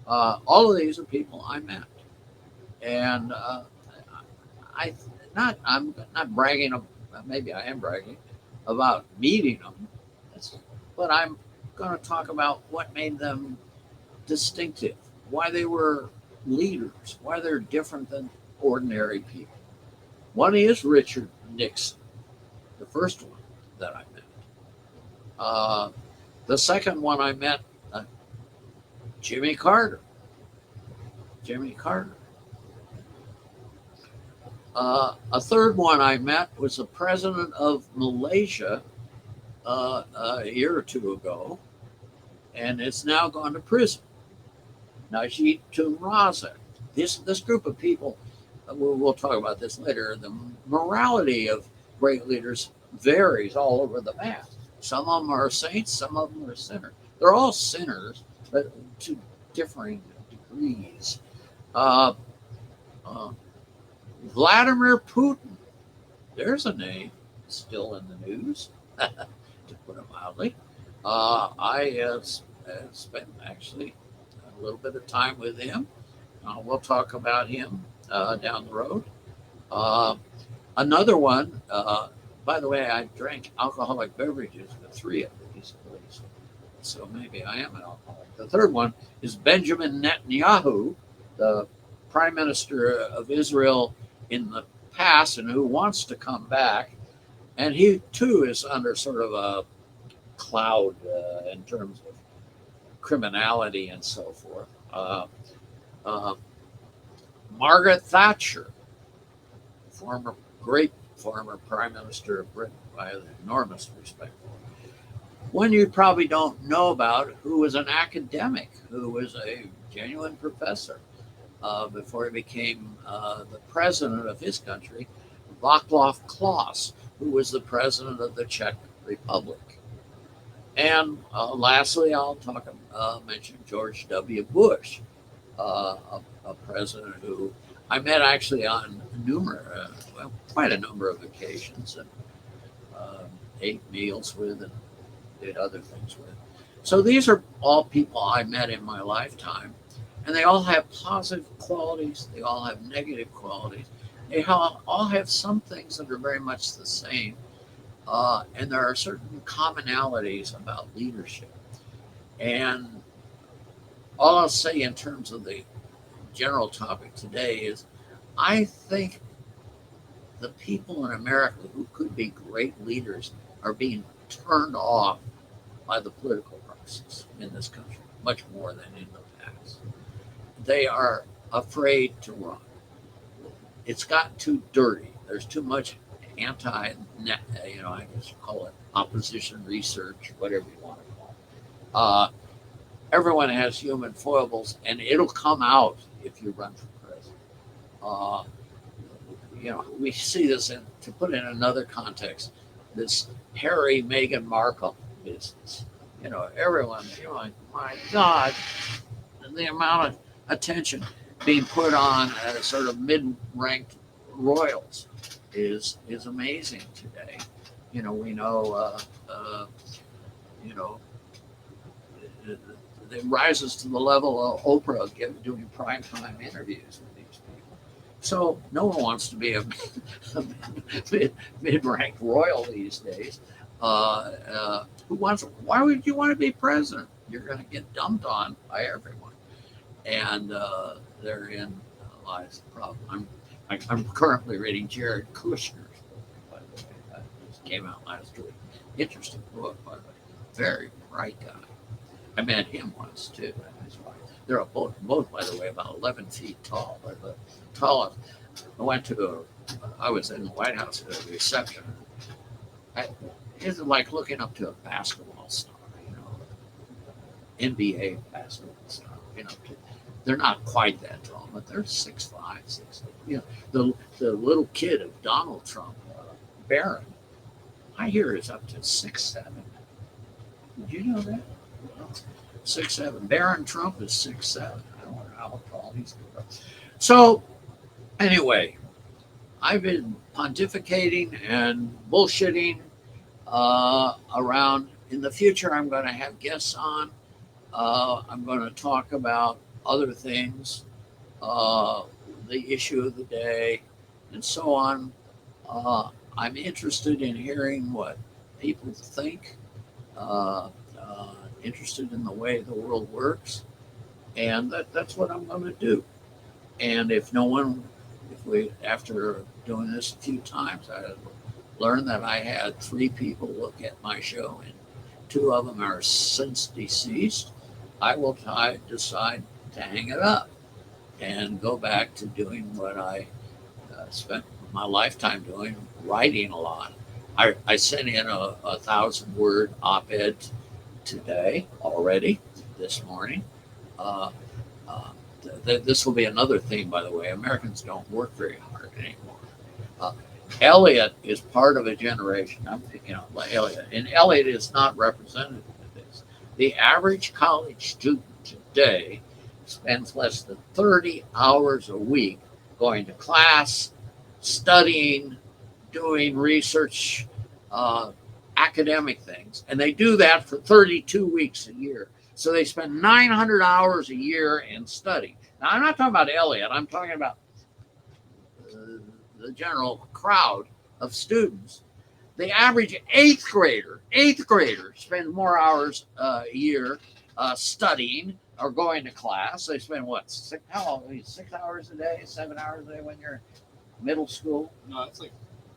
All of these are people I met. And I'm not bragging, maybe I am bragging about meeting them, but I'm going to talk about what made them distinctive, why they were leaders, why they're different than ordinary people. One is Richard Nixon, the first one that I met. The second one I met, Jimmy Carter. Jimmy Carter. A third one I met was the president of Malaysia a year or 2 ago, and it's now gone to prison. Najib Tun Razak. This group of people, we'll talk about this later. The morality of great leaders varies all over the map. Some of them are saints, some of them are sinners. They're all sinners, but to differing degrees. Uh, uh, Vladimir Putin. There's a name still in the news, to put it mildly. I spent actually a little bit of time with him. We'll talk about him down the road. Another one, by the way, I drank alcoholic beverages with 3 of these, so maybe I am an alcoholic. The third one is Benjamin Netanyahu, the prime minister of Israel in the past and who wants to come back. And he, too, is under sort of a cloud in terms of criminality and so forth. Margaret Thatcher, great former Prime Minister of Britain, I have enormous respect for. One you probably don't know about, who was an academic, who was a genuine professor before he became the president of his country, Václav Klaus, who was the president of the Czech Republic. And lastly, I'll mention George W. Bush, a president who I met actually on quite a number of occasions, and ate meals with and did other things with. So these are all people I met in my lifetime, and they all have positive qualities. They all have negative qualities. They all have some things that are very much the same, and there are certain commonalities about leadership. And all I'll say in terms of the general topic today is I think the people in America who could be great leaders are being turned off by the political process in this country, much more than in the past. They are afraid to run. It's gotten too dirty. There's too much I guess you call it opposition research, whatever you want to call it. Everyone has human foibles, and it'll come out if you run for president. we see this to put in another context, this Harry Meghan Markle business. Everyone, like, my God, the amount of attention being put on sort of mid-ranked royals is amazing today. We know, you know, it rises to the level of Oprah doing primetime interviews with these people. So no one wants to be a mid-ranked royal these days. Who wants? Why would you want to be president? You're going to get dumped on by everyone, and therein lies the problem. I'm currently reading Jared Kushner's book, by the way. That just came out last week. Interesting book, by the way. Very bright guy. I met him once too. And his wife. They're both, by the way, about 11 feet tall. They're the tallest. I was in the White House at a reception. It's like looking up to a basketball star, NBA basketball star. They're not quite that tall, but they're 6'5", 6'8". The little kid of Donald Trump, Barron, I hear is up to 6'7". Did you know that? 6'7". Barron Trump is 6'7". I don't know how tall he's going to go. So anyway, I've been pontificating and bullshitting around. In the future, I'm going to have guests on. I'm going to talk about other things, the issue of the day, and so on. I'm interested in hearing what people think, interested in the way the world works, and that's what I'm going to do. And if we, after doing this a few times, I learned that I had 3 people look at my show, and 2 of them are since deceased, I will decide to hang it up and go back to doing what I spent my lifetime doing, writing a lot. I sent in a 1,000-word op-ed today already, this morning. This will be another thing, by the way. Americans don't work very hard anymore. Elliot is part of a generation. I'm thinking of Elliot, and Elliot is not representative of this. The average college student today spends less than 30 hours a week going to class, studying, doing research, academic things, and they do that for 32 weeks a year. So they spend 900 hours a year in study. Now, I'm not talking about Elliot. I'm talking about the general crowd of students. The average eighth grader spends more hours a year studying or going to class. They spend what, 6 hours a day, 7 hours a day when you're in middle school? No, it's like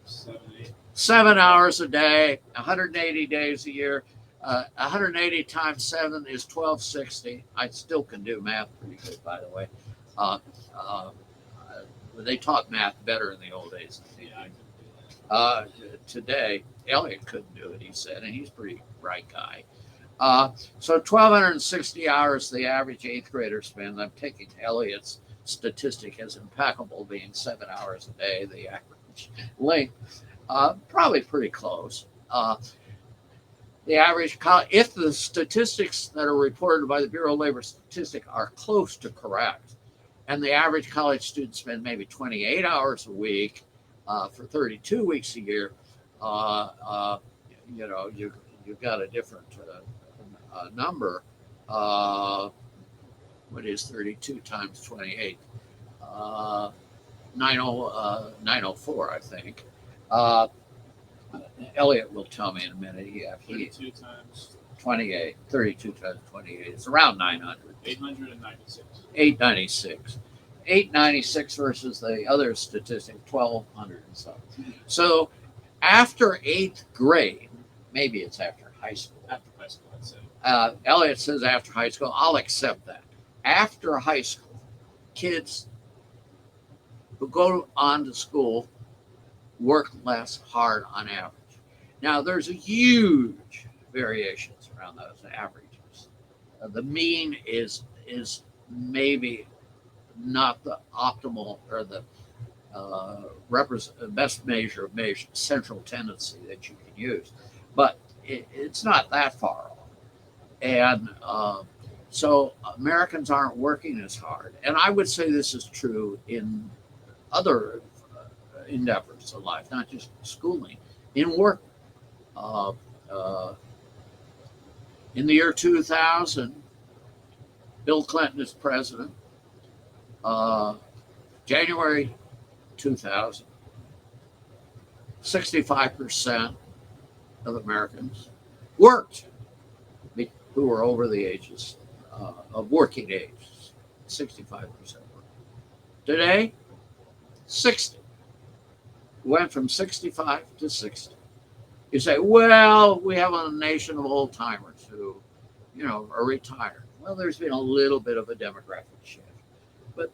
7, 8. 7 hours a day, 180 days a year. 180 times 7 is 1260. I still can do math pretty good, by the way. They taught math better in the old days. Yeah, I can do that. Today, Elliot couldn't do it, he said, and he's a pretty bright guy. So 1,260 hours the average eighth grader spends. I'm taking Elliot's statistic as impeccable, being 7 hours a day, the average length. Probably pretty close. The average, if the statistics that are reported by the Bureau of Labor Statistics are close to correct, and the average college student spend maybe 28 hours a week for 32 weeks a year, you've got a different number. What is 32 times 28? 904, I think. Elliot will tell me in a minute. 32 times 28. 32 times 28. It's around 900. 896. 896. 896 versus the other statistic, 1,200 and something. So after 8th grade, maybe it's after high school. After high school, I'd say. Elliot says after high school. I'll accept that. After high school, kids who go on to school work less hard on average. Now, there's a huge variations around those averages. The mean is maybe not the optimal or the best measure of central tendency that you can use. But it's not that far off. And so Americans aren't working as hard. And I would say this is true in other endeavors in life, not just schooling, in work. Uh, uh, in the year 2000, Bill Clinton is president. January 2000, 65% of Americans worked who were over the ages of working age. 65% worked. Today, 60. Went from 65 to 60. You say, well, we have a nation of old timers who, are retired. Well, there's been a little bit of a demographic shift, but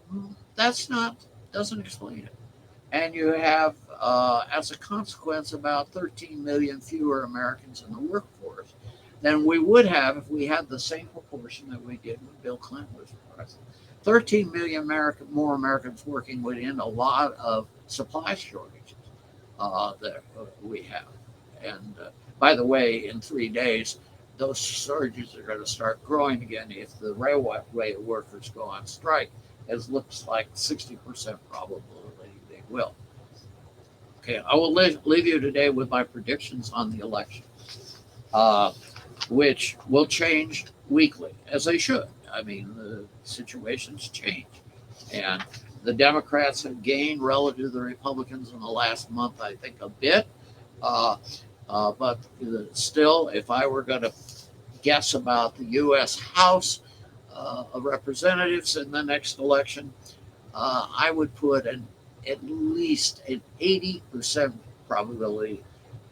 doesn't explain it. And you have, as a consequence, about 13 million fewer Americans in the workforce than we would have if we had the same proportion that we did when Bill Clinton was president. 13 million more Americans working would end a lot of supply shortages that we have. And by the way, in 3 days, those shortages are going to start growing again if the railway workers go on strike, as looks like 60% probability they will. Okay, I will leave you today with my predictions on the election, which will change weekly, as they should. I mean, the situations change. And the Democrats have gained relative to the Republicans in the last month, I think, a bit. But still, if I were going to guess about the U.S. House of Representatives in the next election, I would put at least an 80% probability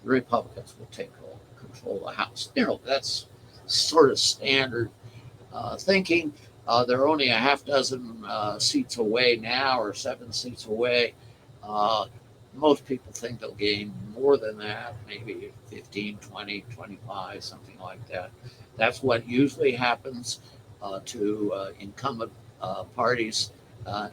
the Republicans will take control of the House. That's sort of standard thinking. They're only a half dozen seats away now, or 7 seats away. Most people think they'll gain more than that, maybe 15, 20, 25, something like that. That's what usually happens to incumbent parties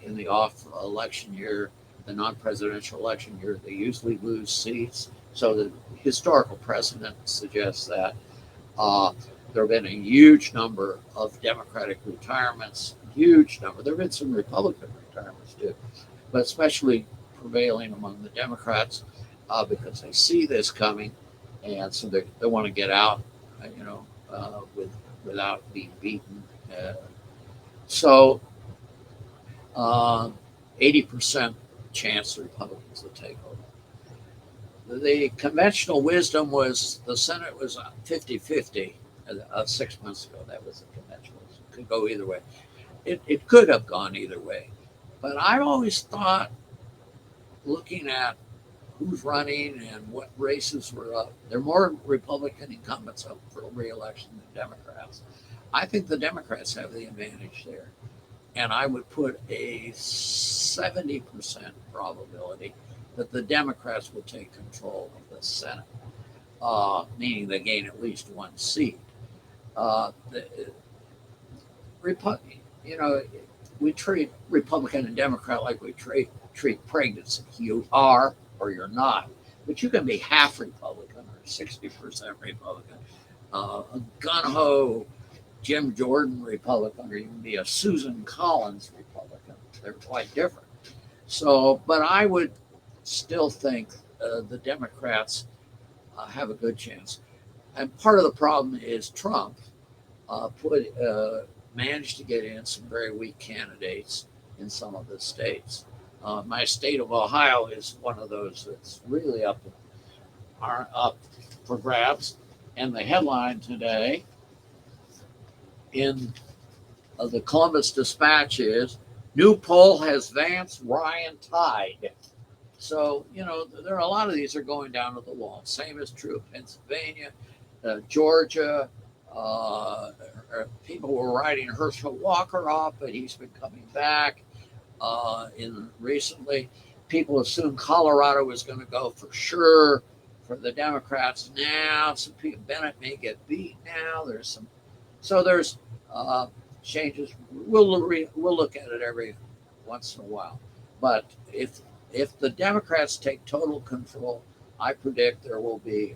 in the off election year, the non-presidential election year. They usually lose seats. So the historical precedent suggests that there have been a huge number of Democratic retirements, huge number. There have been some Republican retirements too, but especially prevailing among the Democrats because they see this coming, and so they want to get out, without being beaten. So 80% chance the Republicans will take over. The conventional wisdom was the Senate was 50-50 6 months ago. That was the conventional. It could go either way. It could have gone either way. But I've always thought, looking at who's running and what races were up, there are more Republican incumbents up for re-election than Democrats. I think the Democrats have the advantage there. And I would put a 70% probability that the Democrats will take control of the Senate, meaning they gain at least 1 seat. We treat Republican and Democrat like we treat pregnancy. You are or you're not. But you can be half Republican or 60% Republican. A gun-ho Jim Jordan Republican, or you can be a Susan Collins Republican. They're quite different. So, but I would still think the Democrats have a good chance. And part of the problem is Trump managed to get in some very weak candidates in some of the states. My state of Ohio is one of those that's really up for grabs. And the headline today in the Columbus Dispatch is, new poll has Vance Ryan tied. So, there are a lot of these are going down to the wall. Same is true of Pennsylvania, Georgia. People were writing Herschel Walker off, but he's been coming back recently. People assumed Colorado was going to go for sure for the Democrats. Now, some people, Bennett may get beat now. There's changes. We'll look at it every once in a while. But if if the Democrats take total control, I predict there will be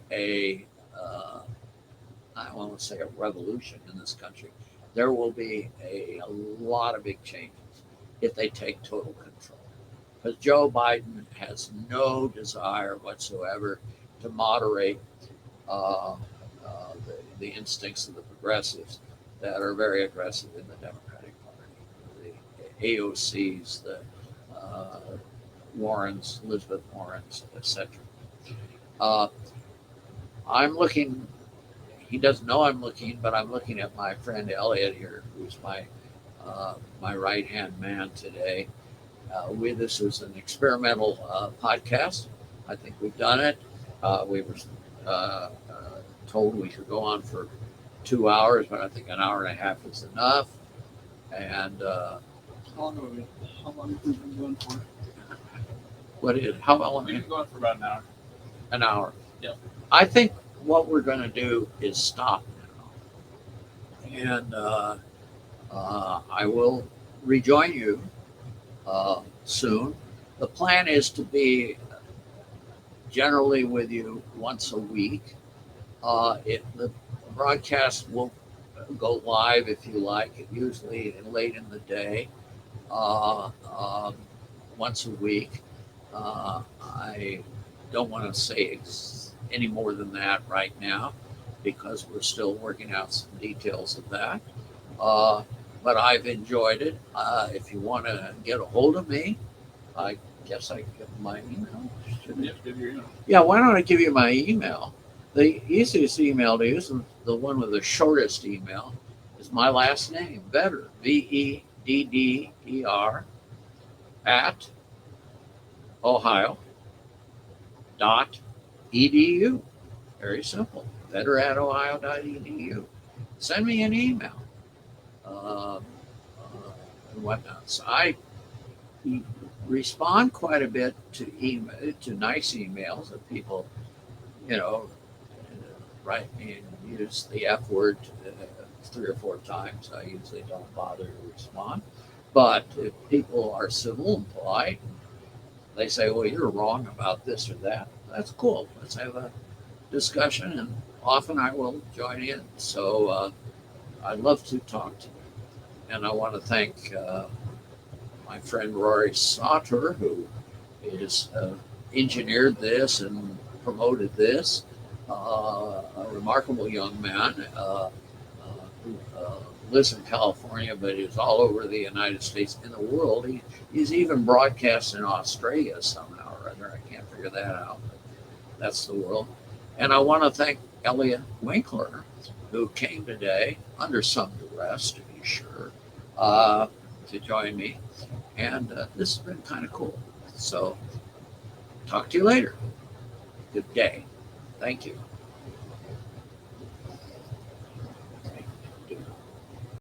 I won't say a revolution in this country. There will be a lot of big changes if they take total control. Because Joe Biden has no desire whatsoever to moderate uh, the instincts of the progressives that are very aggressive in the Democratic Party. The AOCs, the uh, Warrens, Elizabeth Warrens, etc. Uh, I'm looking. He doesn't know I'm looking, but I'm looking at my friend Elliot here, who's my right hand man today. This is an experimental podcast. I think we've done it. We were uh, told we could go on for 2 hours, but I think an hour and a half is enough. And How long have we been going for? how long? We've been going for about an hour. An hour. Yep. I think what we're going to do is stop now, and I will rejoin you soon. The plan is to be generally with you once a week. The broadcast will go live if you like, usually late in the day, once a week. I don't want to say any more than that right now because we're still working out some details of that. But I've enjoyed it. If you want to get a hold of me, I guess I give my email. Yep, give your email. Yeah, why don't I give you my email? The easiest email to use, and the one with the shortest email, is my last name, Vedder, VEDDER, at ohio.edu. Very simple. Vedder at ohio.edu. Send me an email and whatnot. So I respond quite a bit to nice emails of people, write me and use the F word 3 or 4 times. I usually don't bother to respond. But if people are civil and polite, they say, well, you're wrong about this or that, that's cool. Let's have a discussion, and often I will join in. So I'd love to talk to you. And I want to thank my friend Rory Sauter, who is engineered this and promoted this. A remarkable young man who lives in California, but is all over the United States and the world. He's even broadcast in Australia somehow or other. I can't figure that out, but that's the world. And I want to thank Elliot Winkler, who came today under some duress, to be sure, to join me. And this has been kind of cool. So talk to you later. Good day. Thank you.